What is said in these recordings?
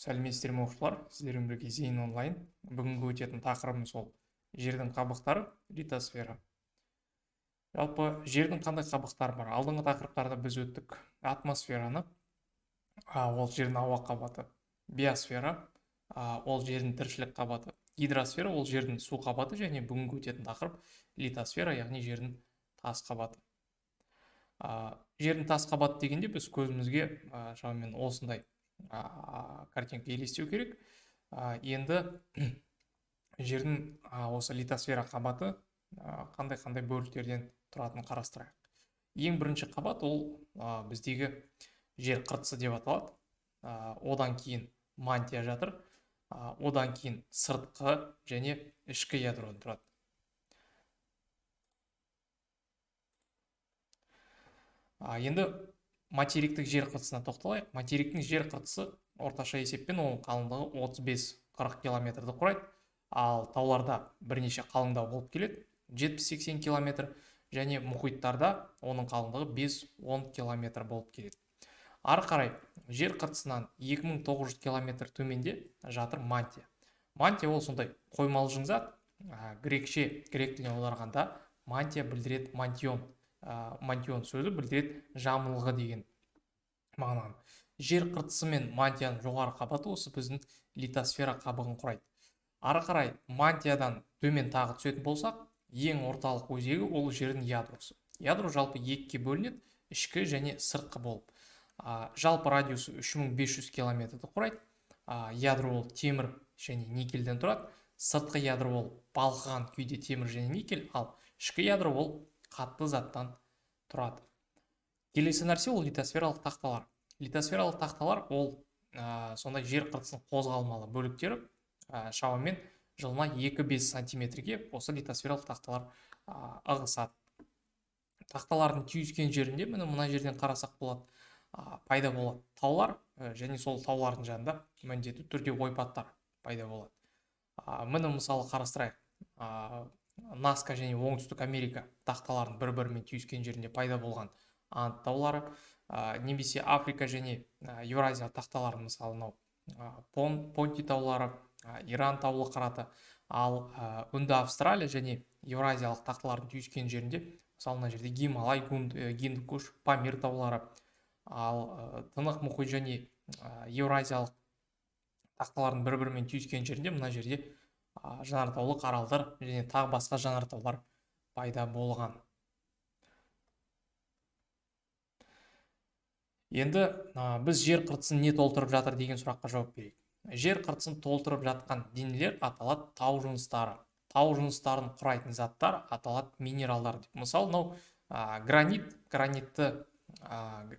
Сәлеметсіздер ме оқушылар, сіздермен бірге Зейін онлайн. Бүгінгі өтетін тақырыбымыз ол жердің қабықтары, литосфера. Жалпы жердің қандай қабықтары бар? Алдыңғы тақырыптарда біз өттік атмосфераны, ол жердің ауа қабаты, биосфера, ол жердің тіршілік қабаты, гидросфера, ол жердің су қабаты, және бүгінгі өтетін тақырып литосфера, яғни жердің тас қабаты. Жердің тас қабаты дегенде біз көзімізге шамамен осындай картинка елестеу керек. Енді жердің осы литосфера қабаты қандай бөліктерден тұратынын қарастырайық. Ең бірінші қабат ол біздегі жер қыртысы деп аталады. Одан кейін мантия жатыр. Одан кейін сыртқы және ішкі ядродан тұрады. Енді материктік жер қыртысына тоқталайық. Материктің жер қыртысы орташа есеппен оның қалыңдығы 35-40 километрді құрайды, ал тауларда бірнеше қалыңдау болып келеді, 70-80 километр, және мұхиттарда оның қалыңдығы 5-10 километр болып келеді. Ары қарай жер қыртысынан 2900 километр төменде жатыр мантия. Мантия ол сондай қоймалжың зат. Грек тіліне аударғанда мантия білдіреді мантион. Мантион сөзі білдіреді жамылғы деген мағынаны. Жер қыртысы мен мантияның жоғары қабаты осы біздің литосфера қабығын құрайды. Ары қарай мантиядан төмен тағы түсетін болсақ, ең орталық өзегі ол жердің ядросы. Ядро жалпы екіге бөлінеді, ішкі және сыртқы болып. Жалпы радиусы 3500 километрді құрайды. Ядро ол темір және никельден тұрады. Сыртқы ядро ол балқыған күйде темір және никель, ал ішкі ядро ол қатты заттан тұрады. Келесі нәрсе ол литосфералық тақталар. Литосфералық тақталар ол сондай жер қыртысының қозғалмалы бөліктері, шамамен жылына 2-5 сантиметрге осы литосфералық тақталар ығысады. Тақталардың түйіскен жерінде, мына жерден қарасақ болады, пайда болады таулар, және сол таулардың жанында міндетті түрде ойпаттар пайда болады. Міне мысалы қарастырайық. Наска және Оңтүстік Америка тақталардың бір-бірімен түйіскен жерінде пайда болған Анд таулары, немесе Африка және Еуразия тақталары, мысалы Понти таулары, Иран таулы қыраты, ал Үнді Австралия және Еуразиялық тақталардың түйіскен жерінде, мысалы мына жерде Гималай, Гиндукуш, Памир таулары, ал Тынық мұхит және Еуразиялық тақталардың бір-бірімен түйіскен жерінде мына жерде жанартаулы аралдар және тағы басқа жанартаулар пайда болған. Енді біз жер қыртысын не толтырып жатыр деген сұраққа жауап берейік. Жер қыртысын толтырып жатқан денелер аталады тау жыныстары. Тау жыныстарын құрайтын заттар аталады минералдар. Мысалы, гранитті,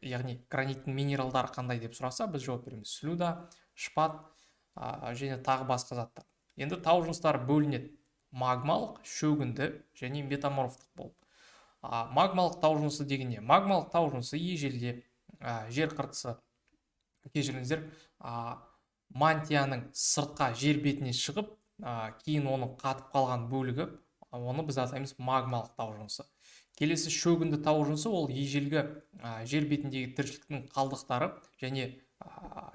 яғни граниттің минералдары қандай деп сұраса, біз жауап береміз: слюда, шпат және тағы басқа заттар. Енді тау жыныстары бөлінеді магмалық, шөгінді және метаморфтық болып. Магмалық тау жынысы дегенде, магмалық тау жынысы ежелде жер қыртысы, кешіріңіздер, мантияның сыртқа жер бетіне шығып, кейін оның қатып қалған бөлігі, оны біз атаймыз магмалық тау жынысы. Келесі шөгінді тау жынысы ол ежелгі жер бетіндегі тіршіліктің қалдықтары және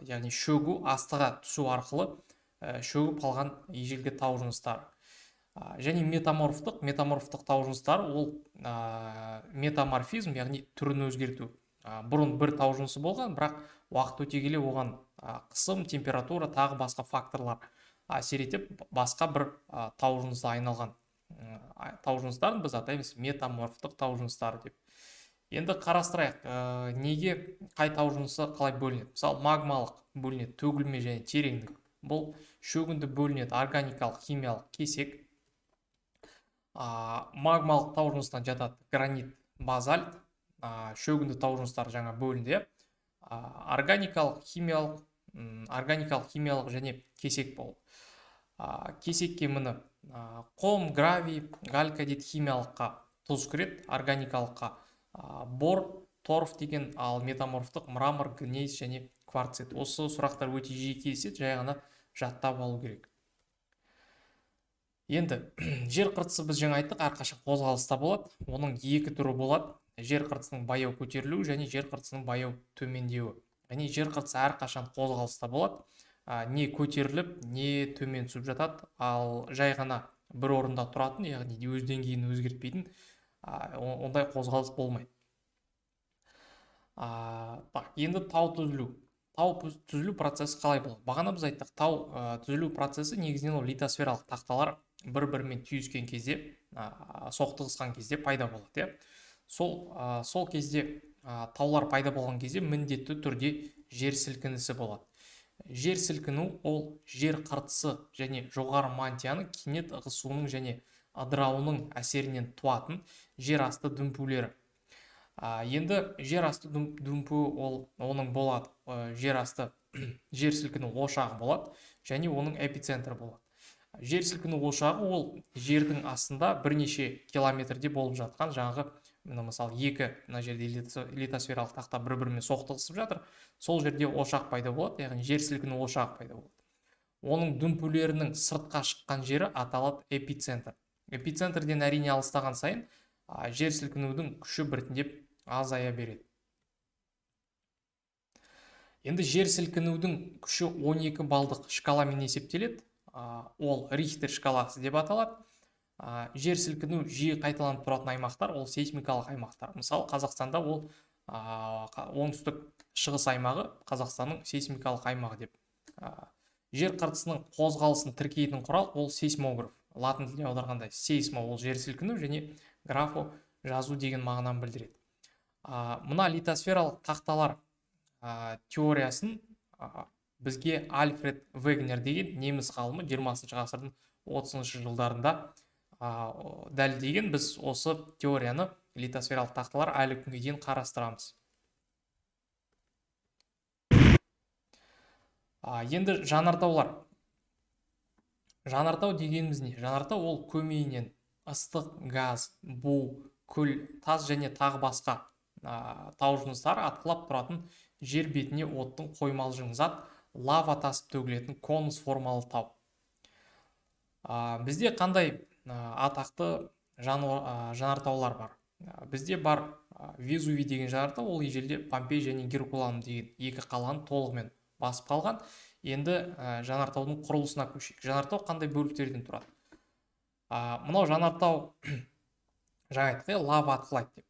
яғни шөгу астыға түсу арқылы шөгіп қалған ежелгі тау жыныстары. Және метаморфтық тау жыныстары ол метаморфизм, яғни түрін өзгерту. Бұрын бір тау жынысы болған, бірақ уақыт өте келе оған қысым, температура, тағы басқа факторлар әсер етіп, басқа бір тау жынысы айналған тау жыныстарын біз атаймыз метаморфтық тау жыныстары деп. Енді қарастырайық, неге қай тау жынысы қалай бөлінеді. Мысалы, магмалық бөлінеді төгілме және тереңдік. Бұл шөгінді бөлінеді органикалық, химиялық кесек. Магмалық тау жынысынан жатады гранит, базальт. Шөгінді тау жыныстары жаңа бөлінді. Органикалық, химиялық және кесек болып. Кесекке міне қом, гравий, галька дейді, химиялыққа тұз кіреді, органикалыққа бор, торф деген, ал метаморфтық мрамор, гнейс және кварцит. Осы сұрақтар өте жиі кездеседі, жай ғана жаттап алу керек. Енді жер қыртысы біз жаңа айттық, әрқашан қозғалыста болады. Оның екі түрі болады: жер қыртысының баяу көтерілуі және жер қыртысының баяу төмендеуі. Және жер қыртысы әрқашан қозғалыста болады. не көтеріліп не төмен түсіп жатады, ал жай ғана бір орында тұратын, яғни өз деңгейін өзгертпейтін ондай қозғалыс болмайды. Так, енді тау түзілу. Тау түзілу процесі қалай болады? Бағана біз айттық, тау түзілу процесі негізінен ол литосфералық тақталар бір-бірімен түйіскен кезде, соқтығысқан кезде пайда болады. Сол кезде таулар пайда болған кезде міндетті түрде жер сілкінісі болады. Жер сілкіну ол жер қыртысы және жоғары мантияның кенет ығысуының және ыдырауының әсерінен туатын жер асты дүмпулері. Енді жер асты дүмпуі оның болады, жер асты жер сілкіну ошағы болады және оның эпицентрі болады. Жер сілкіну ошағы ол жердің астында бірнеше километрде болып жатқан, жаңағы мысалы мына жерде литосфералық тақта бір-бірімен соқтығысып жатыр, сол жерде ошақ пайда болады, яғни жер сілкіну ошағы пайда болады. Оның дүмпулерінің сыртқа шыққан жері аталады эпицентр. Эпицентрден әрине алыстаған сайын жер сілкінудің күші біртіндеп азая береді. Енді жер сілкінудің күші 12 балдық шкаламен есептеледі. Ол Рихтер шкаласы деп аталады. Жер сілкіну жиі қайталанып тұратын аймақтар ол сейсмикалық аймақтар. Мысалы, Қазақстанда ол оңтүстік шығыс аймағы Қазақстанның сейсмикалық аймағы деп. Жер қыртысының қозғалысын тіркейтін құрал ол сейсмограф. Латын тіліне аударғанда сейсмо ол жер сілкіну және графо жазу деген мағынаны білдіреді. Мына литосфералық тақталар теориясын бізге Альфред Вегнер деген неміс ғалымы 20 ғасырдың 30 жылдарында дәлелдеген. Біз осы теорияны литосфералық тақталар әлі күнге дейін қарастырамыз. Енді жанартаулар. Жанартау дегеніміз не? Жанартау ол көмейінен ыстық, газ, бу, күл, тас және тағы басқа тау жыныстары атқылап тұратын жер бетіне оттың қоймалжың зат, лава тасып төгілетін конус формалы тау. Бізде қандай атақты жанартаулар бар? Бізде бар Везувий деген жанартау, ол ежелде Помпей және Геркуланум деген екі қаланы толығымен басып қалған. Енді жанартаудың құрылысына көшейік. Жанартау қандай бөліктерден тұрады? Мынау жанартау жаңа айттық, лава атқылайды деп.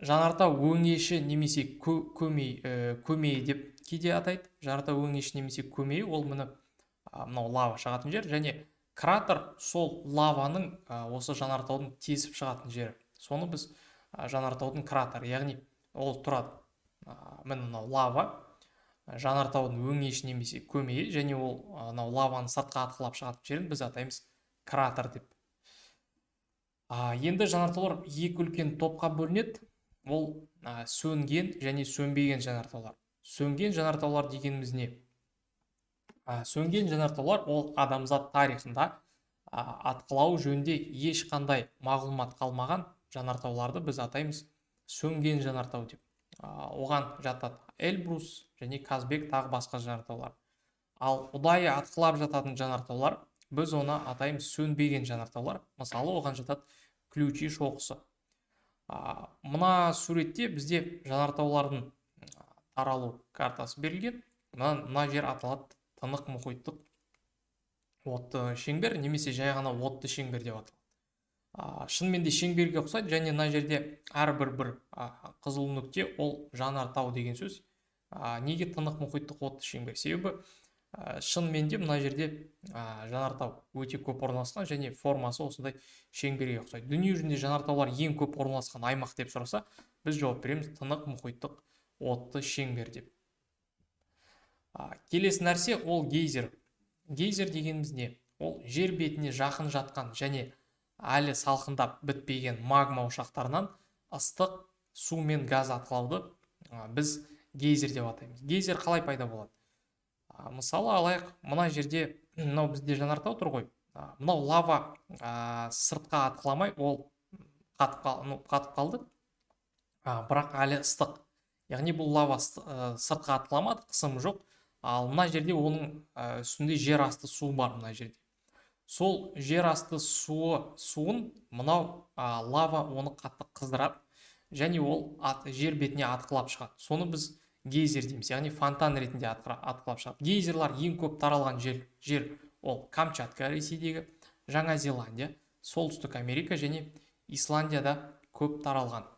Жанартау өңеші немесе көмейі деп кейде атайды. Жанартау өңеші немесе көмейі ол мынау лава шығатын жер, және кратер сол лаваның осы жанартаудың тесіп шығатын жері. Соны біз жанартаудың кратері, яғни ол тұрады. Мынау лава, жанартаудың өңеші немесе көмейі, және ол лаваны сыртқа атқылап шығатын жерін біз атаймыз кратер деп. Енді жанартаулар екі үлкен топқа бөлінеді. Ол сөнген және сөнбеген жанартаулар. Сөнген жанартаулар дегеніміз не? Сөнген жанартаулар ол адамзат тарихында атқылау жөнінде ешқандай мағлұмат қалмаған жанартауларды біз атаймыз сөнген жанартау деп. Оған жатады Эльбрус және Казбек тағы басқа жанартаулар. Ал ұдайы атқылап жататын жанартаулар біз оны атаймыз сөнбеген жанартаулар. Мысалы, оған жатады Ключи шоқысы. Мына суретте бізде жанартаулардың таралу картасы берілген. Мына жер аталады тынық мұхиттық отты шеңбер, немесе жай ғана отты шеңбер деп аталады. Шынымен де шеңберге ұқсайды, және мына жерде әрбір бір қызыл нүкте ол жанартау деген сөз. Неге тынық мұхиттық отты шеңбер? Себебі шынымен де мына жерде жанартау өте көп орналасқан және формасы осындай шеңберге ұқсайды. Дүние жүзінде жанартаулар ең көп орналасқан аймақ деп сұраса, біз жауап береміз тынық мұхиттық отты шеңбер деп. Келесі нәрсе ол гейзер. Гейзер дегеніміз не? Ол жер бетіне жақын жатқан және әлі салқындап бітпеген магма ошақтарынан ыстық су мен газ атқылауды біз гейзер деп атаймыз. Гейзер қалай пайда болады? Мысалы алайық, мына жерде мынау бізде жанартау тұр ғой. Мынау лава сыртқа атқыламай, ол қатып қалды, бірақ әлі ыстық. Яғни бұл лава сыртқа атқыламады, қысымы жоқ. Ал мына жерде оның үстінде жер асты су бар мына жерде. Сол жер асты суын мынау лава оны қатты қыздырады, және ол жер бетіне атқылап шығады. Соны біз гейзер дейміз, яғни фонтан ретінде атқылап шығады. Гейзерлар ең көп таралған жер ол Камчатка Ресейдегі, Жаңа Зеландия, Солтүстік Америка және Исландияда көп таралған.